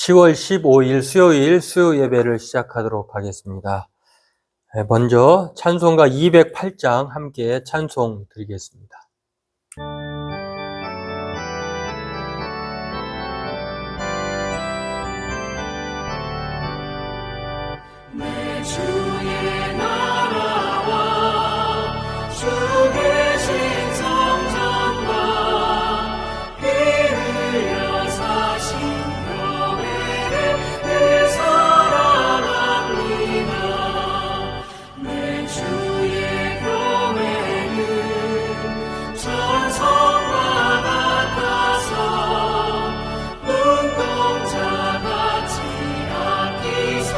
10월 15일 수요일 수요 예배를 시작하도록 하겠습니다. 먼저 찬송가 208장 함께 찬송 드리겠습니다. 내 주의 나라와 주 계신 성전과 피 흘려 사신 교회를 늘 사랑합니다. 내 주의 교회는 전성과 같아서 눈동자같이 아끼소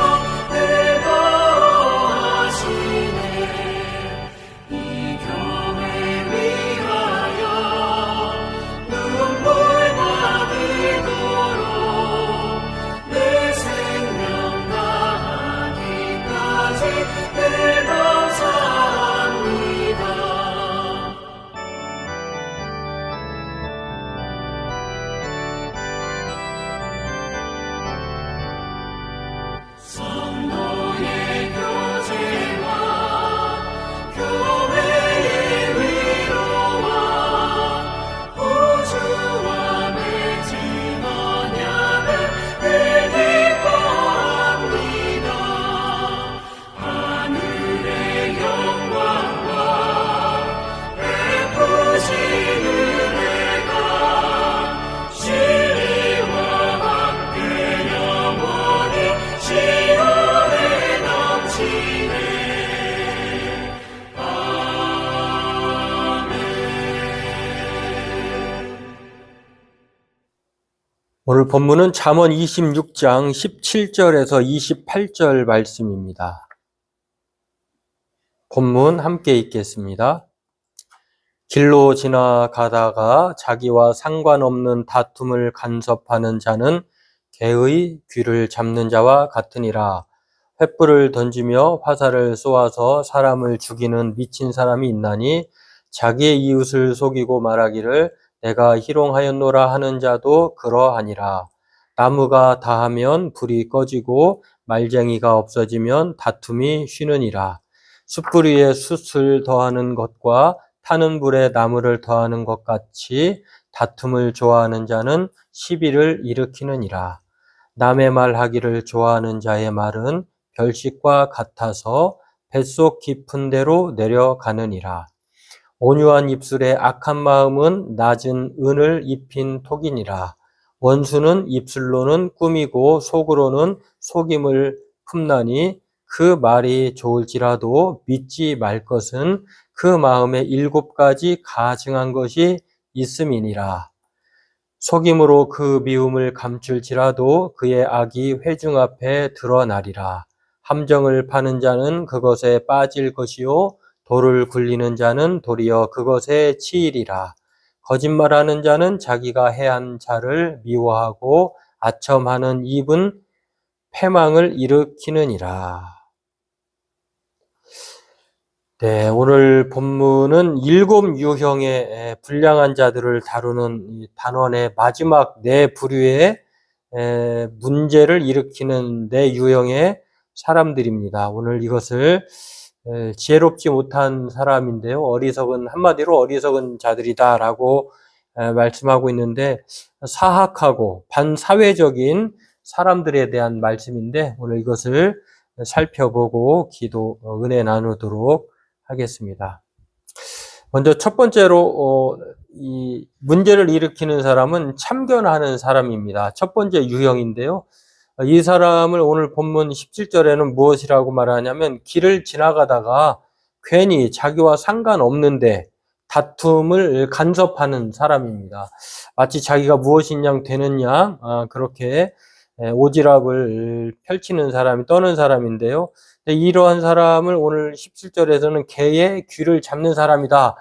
오늘 본문은 잠언 26장 17절에서 28절 말씀입니다. 본문 함께 읽겠습니다. 길로 지나가다가 자기와 상관없는 다툼을 간섭하는 자는 개의 귀를 잡는 자와 같으니라. 횃불을 던지며 화살을 쏘아서 사람을 죽이는 미친 사람이 있나니 자기의 이웃을 속이고 말하기를 내가 희롱하였노라 하는 자도 그러하니라. 나무가 다하면 불이 꺼지고 말쟁이가 없어지면 다툼이 쉬느니라. 숯불 위에 숯을 더하는 것과 타는 불에 나무를 더하는 것 같이 다툼을 좋아하는 자는 시비를 일으키느니라. 남의 말하기를 좋아하는 자의 말은 별식과 같아서 뱃속 깊은 데로 내려가느니라. 온유한 입술에 악한 마음은 낮은 은을 입힌 톡이니라. 원수는 입술로는 꾸미고 속으로는 속임을 품나니 그 말이 좋을지라도 믿지 말 것은 그 마음에 7가지 가증한 것이 있음이니라. 속임으로 그 미움을 감출지라도 그의 악이 회중 앞에 드러나리라. 함정을 파는 자는 그것에 빠질 것이요 돌을 굴리는 자는 도리어 그것에 치이리라. 거짓말하는 자는 자기가 해한 자를 미워하고 아첨하는 입은 패망을 일으키느니라. 네, 오늘 본문은 7 유형의 불량한 자들을 다루는 단원의 마지막 4 부류의 문제를 일으키는 4 유형의 사람들입니다. 오늘 이것을 지혜롭지 못한 사람인데요. 한마디로 어리석은 자들이다라고 말씀하고 있는데 사학하고 반사회적인 사람들에 대한 말씀인데 오늘 이것을 살펴보고 은혜 나누도록 하겠습니다. 먼저 첫 번째로 이 문제를 일으키는 사람은 참견하는 사람입니다. 첫 번째 유형인데요. 이 사람을 오늘 본문 17절에는 무엇이라고 말하냐면 길을 지나가다가 괜히 자기와 상관없는데 다툼을 간섭하는 사람입니다. 마치 자기가 무엇인 양 되는 양 그렇게 오지랖을 펼치는 사람이 떠는 사람인데요. 이러한 사람을 오늘 17절에서는 개의 귀를 잡는 사람이다.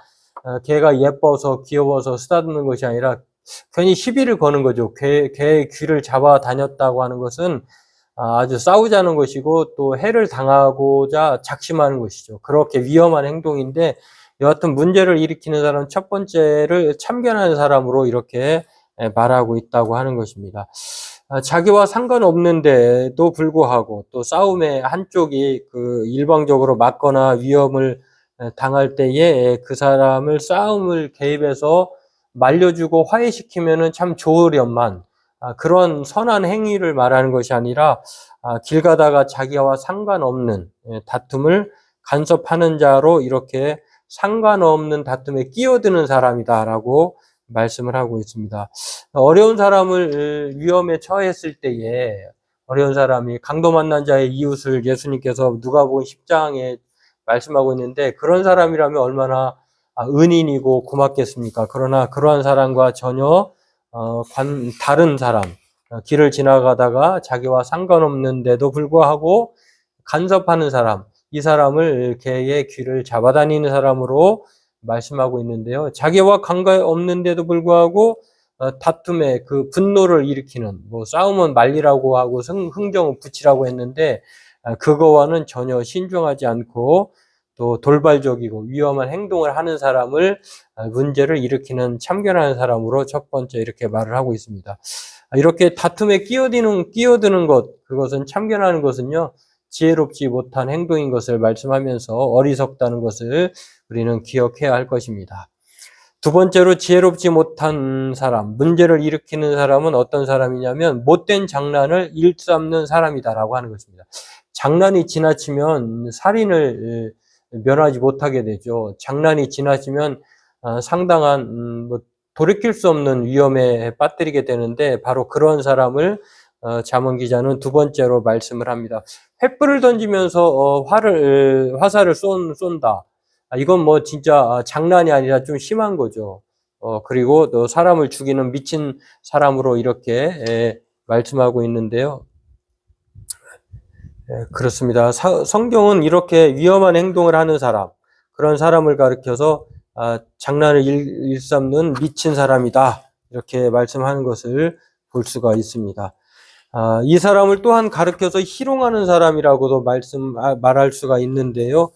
개가 예뻐서 귀여워서 쓰다듬는 것이 아니라 괜히 시비를 거는 거죠. 개의 귀를 잡아 다녔다고 하는 것은 아주 싸우자는 것이고 또 해를 당하고자 작심하는 것이죠. 그렇게 위험한 행동인데 여하튼 문제를 일으키는 사람 첫 번째를 참견하는 사람으로 이렇게 말하고 있다고 하는 것입니다. 자기와 상관없는데도 불구하고 또 싸움의 한쪽이 일방적으로 맞거나 위험을 당할 때에 그 사람을 싸움을 개입해서 말려주고 화해시키면은 참 좋으련만 그런 선한 행위를 말하는 것이 아니라 길 가다가 자기와 상관없는 다툼을 간섭하는 자로 이렇게 상관없는 다툼에 끼어드는 사람이다라고 말씀을 하고 있습니다. 어려운 사람을 위험에 처했을 때에 어려운 사람이 강도 만난 자의 이웃을 예수님께서 누가복음 10장에 말씀하고 있는데 그런 사람이라면 얼마나 은인이고 고맙겠습니까? 그러나 그러한 사람과 전혀 다른 사람, 길을 지나가다가 자기와 상관없는데도 불구하고 간섭하는 사람, 이 사람을 개의 귀를 잡아다니는 사람으로 말씀하고 있는데요. 자기와 관계없는데도 불구하고 다툼에 그 분노를 일으키는, 싸움은 말리라고 하고 흥정은 붙이라고 했는데 그거와는 전혀 신중하지 않고 또 돌발적이고 위험한 행동을 하는 사람을 문제를 일으키는 참견하는 사람으로 첫 번째 이렇게 말을 하고 있습니다. 이렇게 다툼에 끼어드는 것, 그것은 참견하는 것은요, 지혜롭지 못한 행동인 것을 말씀하면서 어리석다는 것을 우리는 기억해야 할 것입니다. 두 번째로 지혜롭지 못한 사람, 문제를 일으키는 사람은 어떤 사람이냐면 못된 장난을 일삼는 사람이다라고 하는 것입니다. 장난이 지나치면 살인을 면하지 못하게 되죠. 장난이 지나치면 상당한 돌이킬 수 없는 위험에 빠뜨리게 되는데 바로 그런 사람을 잠언 기자는 두 번째로 말씀을 합니다. 횃불을 던지면서 화살을 쏜다. 이건 진짜 장난이 아니라 좀 심한 거죠. 그리고 또 사람을 죽이는 미친 사람으로 이렇게 말씀하고 있는데요. 그렇습니다. 성경은 이렇게 위험한 행동을 하는 사람, 그런 사람을 가리켜서 장난을 일삼는 미친 사람이다. 이렇게 말씀하는 것을 볼 수가 있습니다. 이 사람을 또한 가리켜서 희롱하는 사람이라고도 말할 수가 있는데요.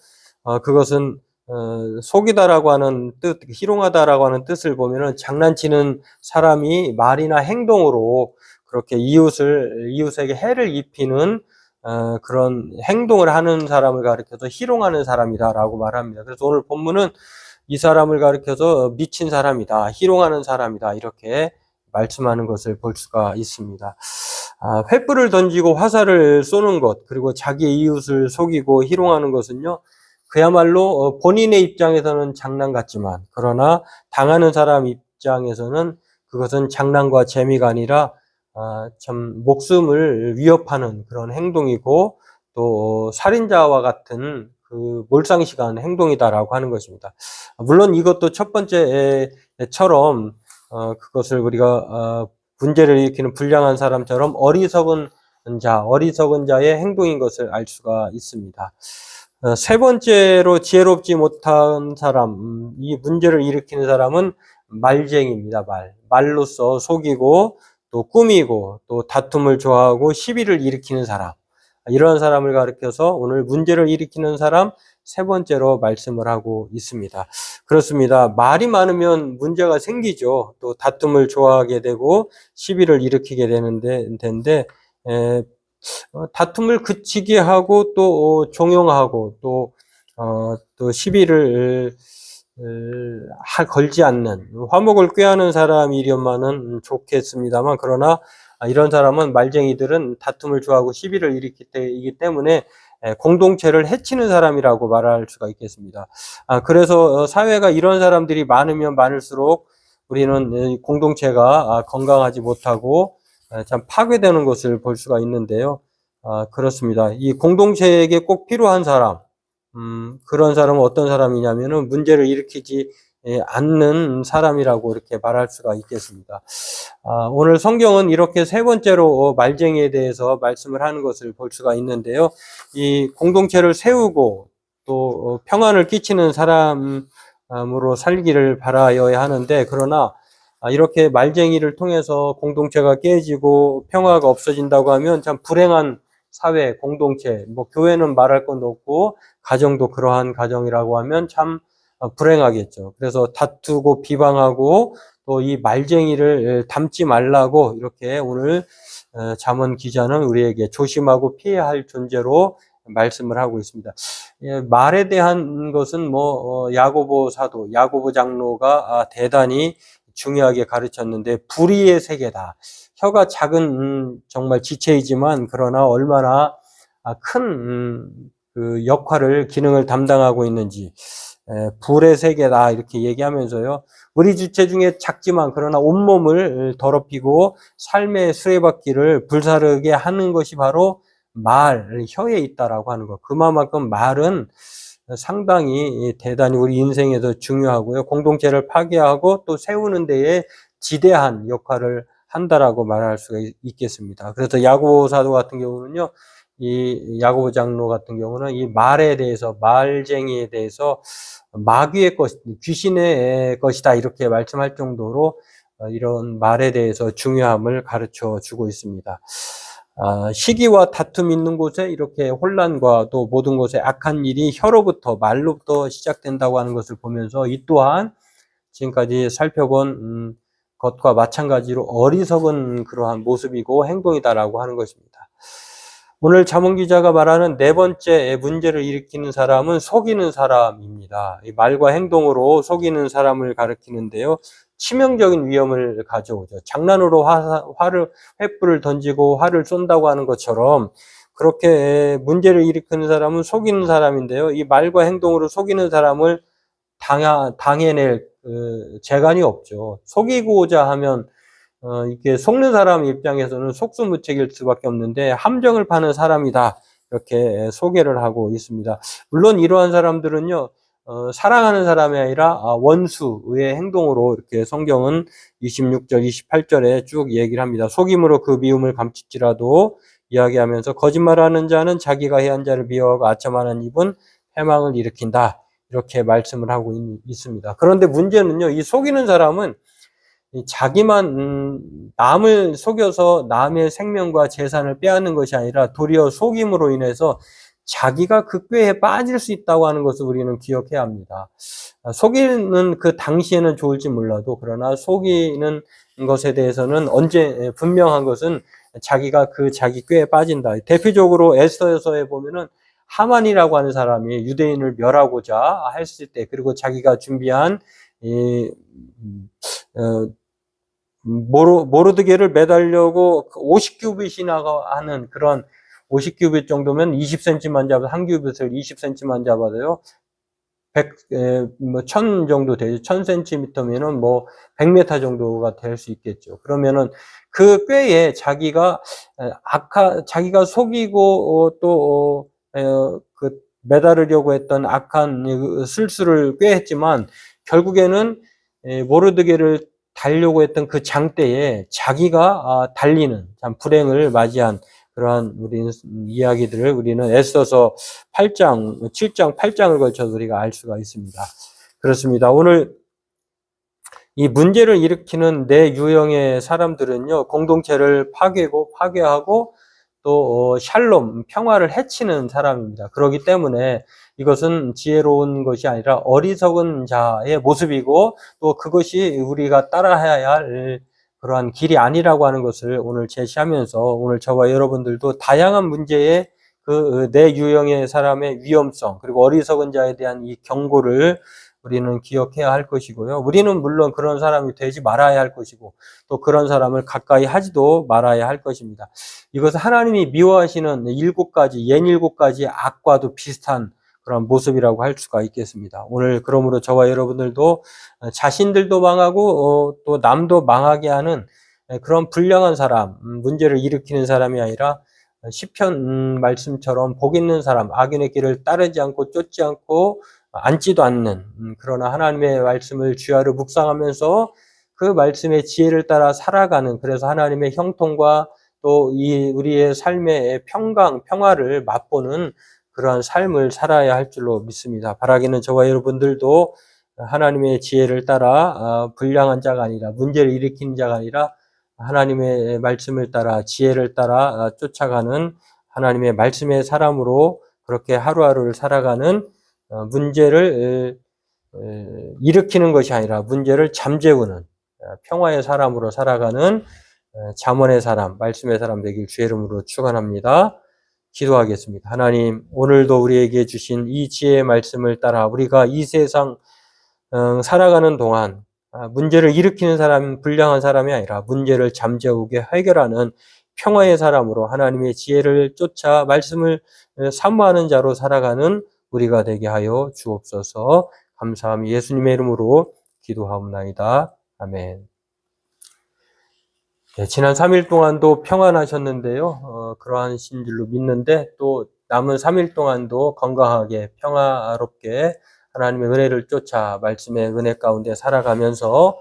그것은 속이다라고 하는 뜻, 희롱하다라고 하는 뜻을 보면은 장난치는 사람이 말이나 행동으로 그렇게 이웃에게 해를 입히는 그런 행동을 하는 사람을 가리켜서 희롱하는 사람이다라고 말합니다. 그래서 오늘 본문은 이 사람을 가리켜서 미친 사람이다, 희롱하는 사람이다 이렇게 말씀하는 것을 볼 수가 있습니다. 횃불을 던지고 화살을 쏘는 것, 그리고 자기 이웃을 속이고 희롱하는 것은요, 그야말로 본인의 입장에서는 장난 같지만 그러나 당하는 사람 입장에서는 그것은 장난과 재미가 아니라 참 목숨을 위협하는 그런 행동이고 또 살인자와 같은 그 몰상식한 행동이다라고 하는 것입니다. 물론 이것도 첫 번째처럼 그것을 우리가 문제를 일으키는 불량한 사람처럼 어리석은 자의 행동인 것을 알 수가 있습니다. 세 번째로 지혜롭지 못한 사람, 이 문제를 일으키는 사람은 말쟁이입니다. 말로써 속이고 또 꾸미고 또 다툼을 좋아하고 시비를 일으키는 사람, 이런 사람을 가리켜서 오늘 문제를 일으키는 사람 세 번째로 말씀을 하고 있습니다. 그렇습니다. 말이 많으면 문제가 생기죠. 또 다툼을 좋아하게 되고 시비를 일으키게 되는데 다툼을 그치게 하고 또 종용하고 또 시비를 걸지 않는 화목을 꾀하는 사람이려면은 좋겠습니다만 그러나 이런 사람은 말쟁이들은 다툼을 좋아하고 시비를 일으키기 때문에 공동체를 해치는 사람이라고 말할 수가 있겠습니다. 그래서 사회가 이런 사람들이 많으면 많을수록 우리는 공동체가 건강하지 못하고 참 파괴되는 것을 볼 수가 있는데요. 그렇습니다. 이 공동체에게 꼭 필요한 사람, 그런 사람은 어떤 사람이냐면은 문제를 일으키지 않는 사람이라고 이렇게 말할 수가 있겠습니다. 오늘 성경은 이렇게 세 번째로 말쟁이에 대해서 말씀을 하는 것을 볼 수가 있는데요. 이 공동체를 세우고 또 평안을 끼치는 사람으로 살기를 바라여야 하는데 그러나 이렇게 말쟁이를 통해서 공동체가 깨지고 평화가 없어진다고 하면 참 불행한 사회, 공동체, 교회는 말할 것도 없고 가정도 그러한 가정이라고 하면 참 불행하겠죠. 그래서 다투고 비방하고 또 이 말쟁이를 닮지 말라고 이렇게 오늘 잠언 기자는 우리에게 조심하고 피해야 할 존재로 말씀을 하고 있습니다. 말에 대한 것은 야고보 사도, 야고보 장로가 대단히 중요하게 가르쳤는데 불의의 세계다. 혀가 작은 정말 지체이지만 그러나 얼마나 큰 그 역할을 기능을 담당하고 있는지 불의 세계다 이렇게 얘기하면서요. 우리 주체 중에 작지만 그러나 온몸을 더럽히고 삶의 수레바퀴를 불사르게 하는 것이 바로 말, 혀에 있다라고 하는 것. 그만큼 말은 상당히 대단히 우리 인생에서 중요하고요. 공동체를 파괴하고 또 세우는 데에 지대한 역할을 한다라고 말할 수가 있겠습니다. 그래서 야고보 사도 같은 경우는요. 이 야고보 장로 같은 경우는 이 말에 대해서 말쟁이에 대해서 마귀의 것, 귀신의 것이다 이렇게 말씀할 정도로 이런 말에 대해서 중요함을 가르쳐 주고 있습니다. 시기와 다툼 있는 곳에 이렇게 혼란과 또 모든 곳에 악한 일이 혀로부터 말로부터 시작된다고 하는 것을 보면서 이 또한 지금까지 살펴본 것과 마찬가지로 어리석은 그러한 모습이고 행동이다라고 하는 것입니다. 오늘 잠언 기자가 말하는 네 번째 문제를 일으키는 사람은 속이는 사람입니다. 이 말과 행동으로 속이는 사람을 가리키는데요. 치명적인 위험을 가져오죠. 장난으로 횃불을 던지고 화를 쏜다고 하는 것처럼 그렇게 문제를 일으키는 사람은 속이는 사람인데요. 이 말과 행동으로 속이는 사람을 당해낼 재간이 없죠. 속이고자 하면 이게 속는 사람 입장에서는 속수무책일 수밖에 없는데 함정을 파는 사람이다 이렇게 소개를 하고 있습니다. 물론 이러한 사람들은요 사랑하는 사람이 아니라 원수의 행동으로 이렇게 성경은 26절, 28절에 쭉 얘기를 합니다. 속임으로 그 미움을 감출지라도 이야기하면서 거짓말하는 자는 자기가 해한 자를 미워하고 아첨하는 입은 패망을 일으킨다 이렇게 말씀을 하고 있습니다. 그런데 문제는요 이 속이는 사람은 자기만 남을 속여서 남의 생명과 재산을 빼앗는 것이 아니라 도리어 속임으로 인해서 자기가 그 꾀에 빠질 수 있다고 하는 것을 우리는 기억해야 합니다. 속이는 그 당시에는 좋을지 몰라도 그러나 속이는 것에 대해서는 언제 분명한 것은 자기가 그 자기 꾀에 빠진다. 대표적으로 에스더서에 보면은 하만이라고 하는 사람이 유대인을 멸하고자 했을 때 그리고 자기가 준비한 모르드게를 매달려고 50규빗이나 하는 그런 50규빗 정도면 20cm만 잡아서 한 규빗을 20cm만 잡아도요. 1000 정도 되죠. 1000cm면은 100m 정도가 될 수 있겠죠. 그러면은 그 꾀에 자기가 속이고 또 매달으려고 했던 악한 술수를 꾀했지만 결국에는 모르드게를 달려고 했던 그 장대에 자기가 달리는 참 불행을 맞이한 그러한 우리 이야기들을 우리는 에스더서 8장, 7장, 8장을 걸쳐서 우리가 알 수가 있습니다. 그렇습니다. 오늘 이 문제를 일으키는 네 유형의 사람들은요, 공동체를 파괴하고 또 샬롬, 평화를 해치는 사람입니다. 그렇기 때문에 이것은 지혜로운 것이 아니라 어리석은 자의 모습이고 또 그것이 우리가 따라해야 할 그러한 길이 아니라고 하는 것을 오늘 제시하면서 오늘 저와 여러분들도 다양한 문제의 그 네 유형의 사람의 위험성 그리고 어리석은 자에 대한 이 경고를 우리는 기억해야 할 것이고요. 우리는 물론 그런 사람이 되지 말아야 할 것이고 또 그런 사람을 가까이 하지도 말아야 할 것입니다. 이것은 하나님이 미워하시는 7가지 악과도 비슷한 그런 모습이라고 할 수가 있겠습니다. 오늘 그러므로 저와 여러분들도 자신들도 망하고 또 남도 망하게 하는 그런 불량한 사람, 문제를 일으키는 사람이 아니라 시편 말씀처럼 복 있는 사람, 악인의 길을 따르지 않고 쫓지 않고 앉지도 않는 그러나 하나님의 말씀을 주야로 묵상하면서 그 말씀의 지혜를 따라 살아가는 그래서 하나님의 형통과 또 우리의 삶의 평화를 맛보는 그러한 삶을 살아야 할 줄로 믿습니다. 바라기는 저와 여러분들도 하나님의 지혜를 따라 불량한 자가 아니라 문제를 일으키는 자가 아니라 하나님의 말씀을 따라 지혜를 따라 쫓아가는 하나님의 말씀의 사람으로 그렇게 하루하루를 살아가는 문제를 일으키는 것이 아니라 문제를 잠재우는 평화의 사람으로 살아가는 잠언의 사람, 말씀의 사람 되길 주의 이름으로 축원합니다. 기도하겠습니다. 하나님, 오늘도 우리에게 주신 이 지혜의 말씀을 따라 우리가 이 세상 살아가는 동안 문제를 일으키는 사람, 불량한 사람이 아니라 문제를 잠재우게 해결하는 평화의 사람으로 하나님의 지혜를 쫓아 말씀을 사모하는 자로 살아가는 우리가 되게 하여 주옵소서. 감사함이 예수님의 이름으로 기도하옵나이다. 아멘. 네, 지난 3일 동안도 평안하셨는데요. 그러한 신줄로 믿는데 또 남은 3일 동안도 건강하게 평화롭게 하나님의 은혜를 쫓아 말씀의 은혜 가운데 살아가면서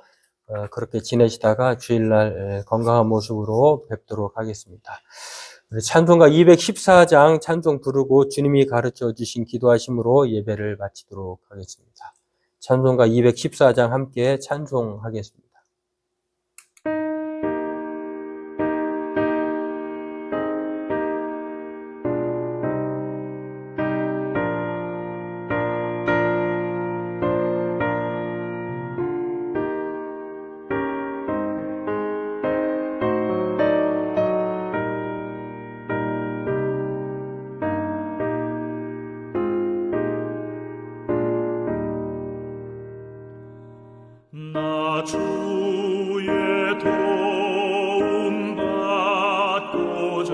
그렇게 지내시다가 주일날 건강한 모습으로 뵙도록 하겠습니다. 찬송가 214장 찬송 부르고 주님이 가르쳐 주신 기도하심으로 예배를 마치도록 하겠습니다. 찬송가 214장 함께 찬송하겠습니다. 나 주의 도움 받고자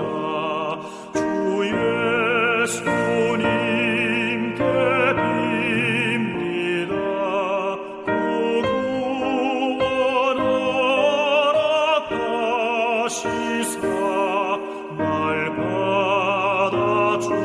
주 예수님께 빕니다. 구원하라 하시사 날 받아주소서.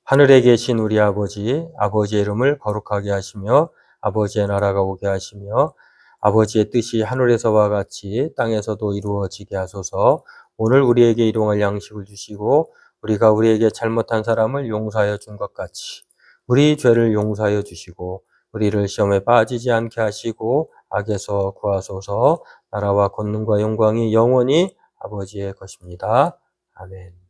하늘에 계신 우리 아버지, 아버지의 이름을 거룩하게 하시며 아버지의 나라가 오게 하시며 아버지의 뜻이 하늘에서와 같이 땅에서도 이루어지게 하소서. 오늘 우리에게 일용할 양식을 주시고 우리가 우리에게 잘못한 사람을 용서하여 준 것 같이 우리 죄를 용서하여 주시고 우리를 시험에 빠지지 않게 하시고 악에서 구하소서. 나라와 권능과 영광이 영원히 아버지의 것입니다. 아멘.